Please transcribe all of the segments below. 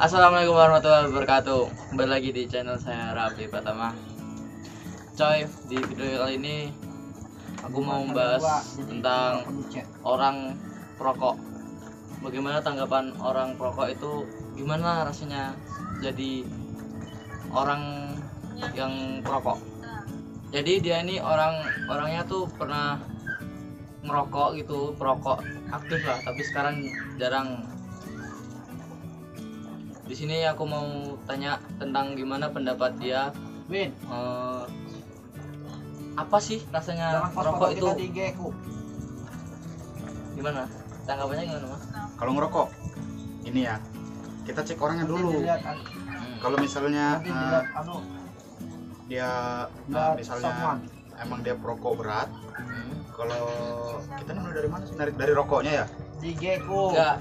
Assalamualaikum warahmatullahi wabarakatuh. Kembali lagi di channel saya Raffi Pratama. Coy, di video kali ini aku mau membahas tentang orang perokok. Bagaimana tanggapan orang perokok itu, gimana rasanya jadi orang yang perokok. Jadi dia ini orangnya tuh pernah ngerokok gitu, perokok aktif lah, tapi sekarang jarang. Di sini aku mau tanya tentang gimana pendapat dia. Win, Apa sih rasanya rokok itu? Gimana? Tanggapannya gimana, Mas? Kalau ngerokok, ini ya, kita cek orangnya dulu. Kalau misalnya dia misalnya emang dia perokok berat, kalau kita mulai dari mana sih? Dari rokoknya ya? Enggak,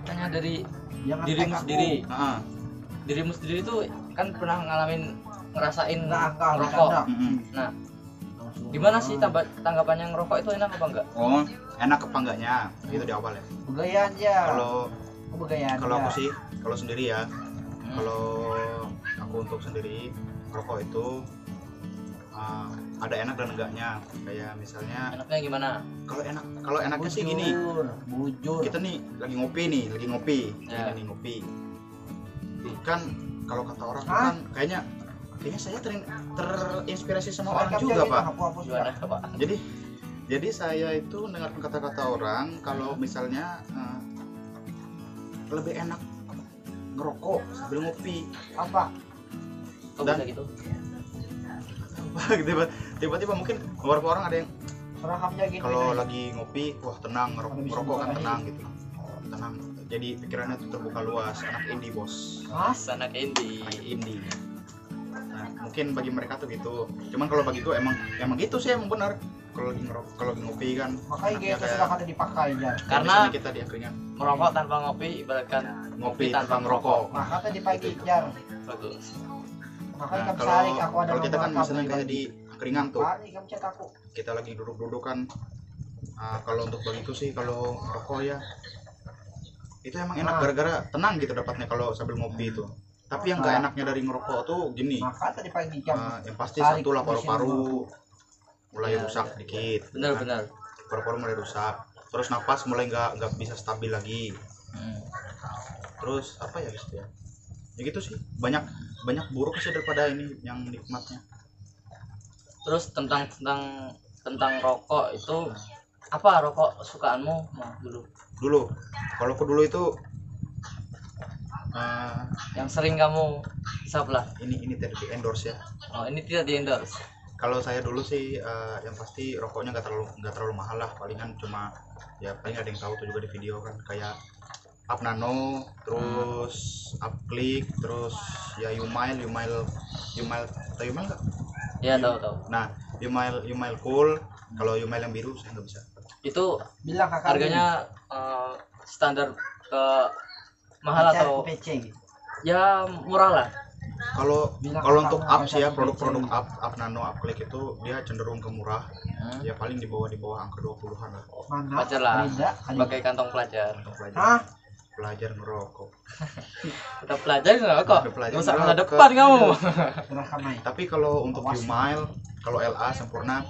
tanya dari dirimu sendiri. Dirimu sendiri tuh kan pernah ngerasain ngerokok. Nah, gimana sih tanggapannya ngerokok itu enak apa enggak? Oh, enak apa enggaknya? Itu di awal ya. Begayaan aja. Kalau aku sih, kalau sendiri ya, kalau aku untuk sendiri rokok itu ada enak dan enggaknya. Kayak misalnya Enaknya gimana? Kalau enaknya sih gini. Bujur. Kita nih lagi ngopi. Ya. Ini ngopi. Kan kalau kata orang kan kayaknya saya terinspirasi sama orang juga, Pak. Gimana, Pak? Jadi saya itu dengar kata-kata orang kalau misalnya lebih enak ngerokok sambil ngopi. Apa? Kok Dan- bisa gitu? Tiba-tiba mungkin beberapa orang ada yang Rahamnya gitu. kalau lagi ngopi, wah tenang, ngerokok kan tenang gitu. Tenang. Jadi pikirannya tuh terbuka luas, anak indie, Bos. Anak indie. Anak indie. Nah, mungkin bagi mereka tuh gitu. Cuman kalau bagi gue emang gitu sih, emang benar. Kalau lagi ngerokok, kalau lagi ngopi kan Makanya enaknya gitu sudah kata dipakai ya. Karena misalnya kita diakhirnya merokok tanpa ngopi ibaratkan ngopi tanpa ngerokok. Nah, kata dipakai jar. bagus. Makanya Nah, kamu sehari aku ada kalau kita kan nomor misalnya kamu kayak di angkringan tuh, Hari kamu chat aku. kita lagi duduk-duduk kan. Kalau untuk bagiku sih kalau ngerokok ya itu emang enak gara-gara tenang gitu dapatnya kalau sambil ngopi itu. Tapi yang nggak enaknya dari ngerokok tuh gini, Maka tadi pagi jam. yang pasti Tarik satu lah ke mesin paru-paru mulai Ya, rusak dikit. Benar. Paru-paru mulai rusak. Terus napas mulai nggak bisa stabil lagi. Terus apa ya gitu ya? Ya gitu sih. Banyak buruk sih daripada ini yang nikmatnya. Terus tentang rokok itu, apa rokok kesukaanmu dulu? Kalau aku dulu itu Yang sering kamu hisap lah. ini tidak di endorse ya. Oh, ini tidak di endorse. Kalau saya dulu sih yang pasti rokoknya nggak terlalu mahal lah, palingan cuma ya paling ada yang tahu tuh juga di video kan, kayak Up Nano, terus Up Click, terus ya Yumail tahu Yumail nggak? Ya, tahu. Nah, Yumail Cool. Kalau Yumail yang biru saya nggak bisa. Itu Bilang kakak. harganya standar ke mahal atau PC. ya murah lah. Kalau Bilang untuk kakak up sih ya, mau produk-produk PC. up Nano, Up Click itu dia cenderung ke murah. Ya paling di bawah angka 20-an lah. Mana? Pelajar lah. Beda. Pakai kantong pelajar. Untuk Hah? pelajar ngerokok. Kita pelajar nggak kok? Udah pelajar Masa ngerokok. masa depan kamu. Rahamai. Tapi kalau untuk Yumail, kalau LA Sempurna,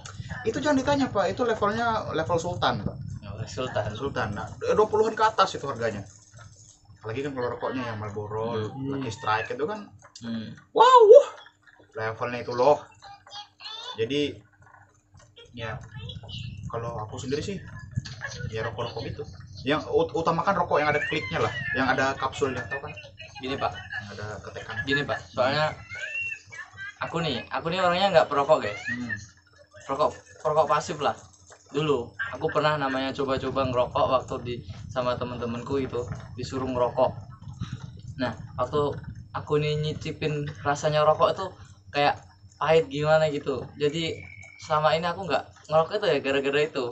itu jangan ditanya, Pak. Itu level Sultan, Pak. Sultan. Nah, 20-an ke atas itu harganya. Apalagi kan kalau rokoknya yang Marlboro, Lucky Strike itu kan wow, levelnya itu loh. Jadi ya kalau aku sendiri sih ya rokok gitu. Yang utamakan rokok yang ada kliknya lah, yang ada kapsulnya, tahu kan? Gini Pak, Yang ada ketekan. gini Pak. Soalnya aku nih orangnya nggak perokok guys. Perokok pasif lah. Dulu aku pernah namanya coba-coba ngerokok waktu sama temen-temenku itu disuruh ngerokok. Nah, waktu aku nih nyicipin rasanya rokok itu kayak pahit gimana gitu. Jadi selama ini aku nggak ngerokok itu ya gara-gara itu.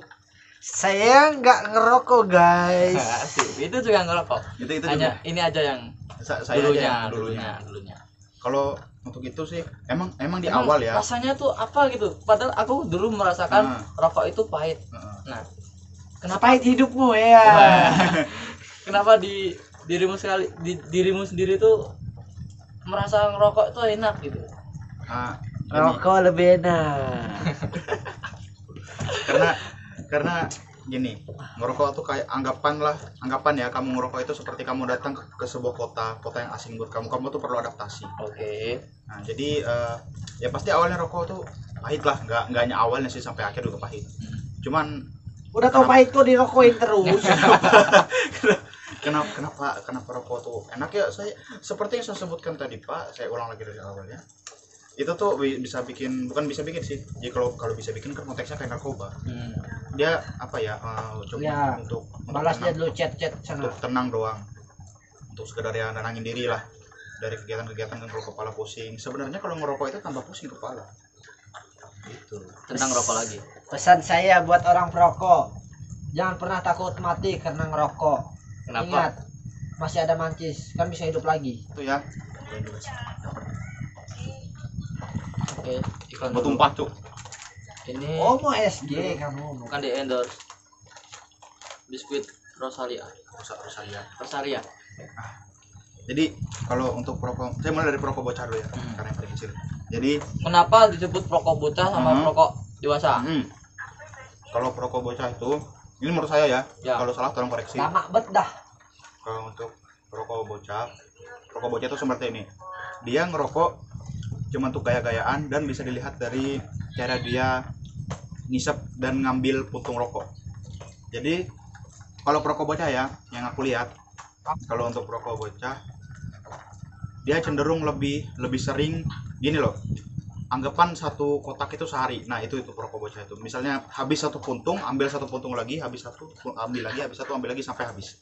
Saya nggak ngerokok guys. Asik, itu juga ngerokok. Itu Hanya juga. ini aja yang Saya aja yang dulunya. Kalau untuk itu sih emang di awal ya. Rasanya tuh apa gitu. Padahal aku dulu merasakan rokok itu pahit. Nah, kenapa Pahit hidupmu ya. Wah. Kenapa di dirimu sendiri tuh merasa ngerokok itu enak gitu. Nah, Rokok lebih enak. karena gini, ngerokok tuh kayak anggapan ya, kamu ngerokok itu seperti kamu datang ke sebuah kota yang asing buat kamu tuh perlu adaptasi. Oke. Nah jadi ya pasti awalnya rokok tuh pahit lah, nggak hanya awalnya sih, sampai akhir juga pahit. Cuman Udah tau pahit kok dirokokin terus. kenapa rokok tuh enak ya? Saya seperti yang saya sebutkan tadi Pak, saya ulang lagi dari awalnya. Itu tuh bisa bikin, bukan bisa bikin sih. Jadi kalau bisa bikin kan konteksnya kayak narkoba. Dia apa ya? Coba Ya, untuk balas dia tenang, dulu chat sana. untuk tenang doang. Untuk sekedar ya nenangin diri lah dari kegiatan-kegiatan yang kalau kepala pusing. Sebenarnya kalau ngerokok itu tambah pusing kepala. Gitu. Tentang rokok lagi. Pesan saya buat orang perokok, jangan pernah takut mati karena ngerokok. Kenapa? Ingat, masih ada mancis, kan bisa hidup lagi. Itu ya. Oke, iklan Mau dulu. tumpah cuk. Ini Oh mau SG kamu? bukan di endorse. Biskuit Rosalia. Rosalia. Jadi kalau untuk perokok, saya mulai dari perokok bocah dulu ya, karena yang paling kecil. Jadi Kenapa disebut perokok bocah sama perokok dewasa? kalau perokok bocah itu, ini menurut saya ya, Ya. kalau salah tolong koreksi. Lama bet dah. Kalau untuk perokok bocah itu seperti ini. Dia ngerokok cuma untuk gaya-gayaan dan bisa dilihat dari cara dia ngisep dan ngambil puntung rokok. Jadi kalau perokok bocah ya, yang aku lihat, kalau untuk perokok bocah dia cenderung lebih sering gini loh. Anggapan satu kotak itu sehari. Nah, itu perokok bocah itu. Misalnya habis satu puntung, ambil satu puntung lagi, habis satu, ambil lagi, habis satu, ambil lagi sampai habis.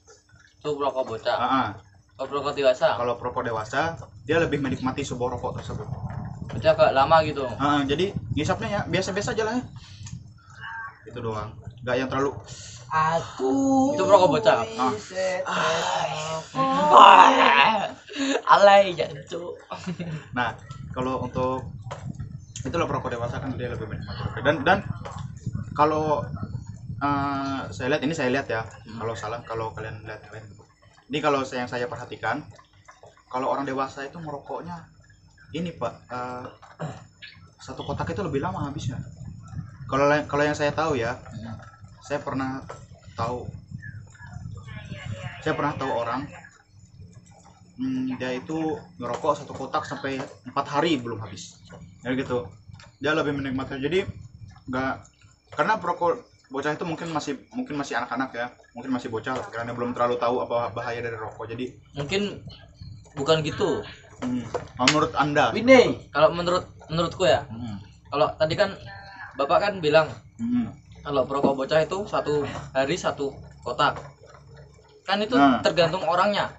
Itu perokok bocah. Kalau perokok dewasa, Kalau perokok dewasa, dia lebih menikmati sebuah rokok tersebut. bocah agak lama gitu. Jadi ngisapnya ya biasa-biasa aja lah ya. Itu doang. Nggak yang terlalu. Aku Itu perokok bocah. Alay jancu. Nah, kalau untuk itulah perokok dewasa kan dia lebih menikmati rokok. Dan kalau saya lihat ya. Kalau salah, kalau kalian lihat lain. Ini kalau yang saya perhatikan, kalau orang dewasa itu merokoknya ini Pak, satu kotak itu lebih lama habisnya. Kalau yang saya tahu ya, saya pernah tahu orang dia itu ngerokok satu kotak sampai 4 hari belum habis. Ya gitu. Dia lebih menikmati. Jadi nggak, karena perokok bocah itu mungkin masih anak-anak ya, mungkin masih bocah karena belum terlalu tahu apa bahaya dari rokok. Jadi Mungkin bukan gitu. menurut Anda? Winnie. Kalau menurutku ya. Kalau tadi kan Bapak kan bilang kalau perokok bocah itu satu hari satu kotak. Kan itu tergantung orangnya.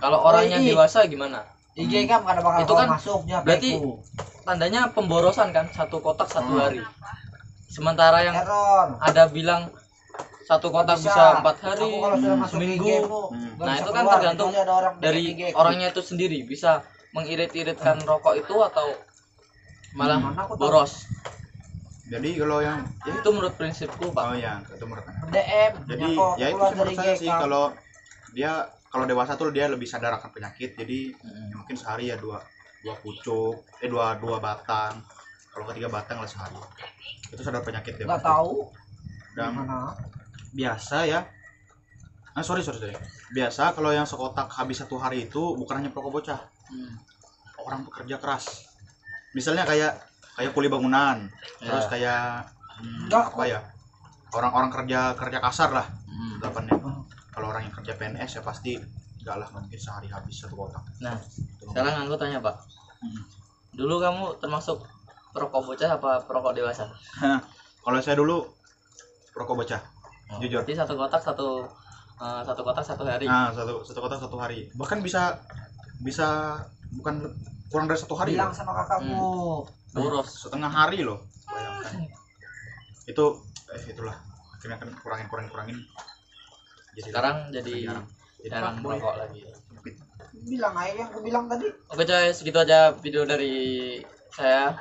Kalau orangnya dewasa gimana? IG kan kada bakal Itu kan masuk dia berarti beku. Tandanya pemborosan kan, satu kotak satu hari. Sementara yang Error. ada bilang satu kotak bisa 4 hari, Aku kalau sudah masuk seminggu. IG mu, nggak Nah, bisa itu kan keluar, tergantung kecuali ada orang dari IG. orangnya itu sendiri bisa mengirit-iritkan rokok itu atau malah Mana aku tahu. boros. Jadi kalau yang Itu menurut prinsipku, Pak. yang itu menurut Anda. DM. Jadi nyakok ya itu keluar sih menurut dari saya IG sih, kan. kalau dewasa tuh dia lebih sadar akan penyakit. Jadi ya mungkin sehari ya dua pucuk, dua batang. Kalau ketiga batang lah sehari. Itu sadar penyakit nggak dewasa. tahu. Dan Mana? biasa ya. Sorry. Biasa kalau yang sekotak habis satu hari itu bukan hanya perokok bocah. Orang pekerja keras. Misalnya kayak kuli bangunan, terus kayak apa ya? Orang-orang kerja kasar lah. Anggapannya. Kalau orang yang kerja PNS ya pasti enggak lah, mungkin sehari habis satu kotak. Nah, sekarang aku tanya, Pak. Dulu kamu termasuk perokok bocah apa perokok dewasa? Kalau saya dulu perokok bocah. Jujur. Jadi satu kotak satu hari. Nah, satu kotak satu hari. Bahkan bisa bukan kurang dari satu hari. Bilang loh. sama kakakmu. Boros. Setengah hari loh. Bayangkan. Itu itulah. Akhirnya kan kurangin. Jadi Sekarang jadi jarang fuckboy. merokok lagi. Bilang aja yang aku bilang tadi. Oke coy, segitu aja video dari saya.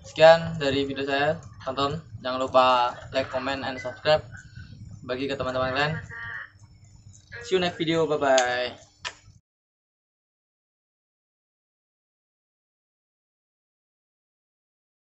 Sekian dari video saya. Tonton, jangan lupa like, comment, and subscribe. Bagi ke teman-teman kalian. See you next video. Bye bye.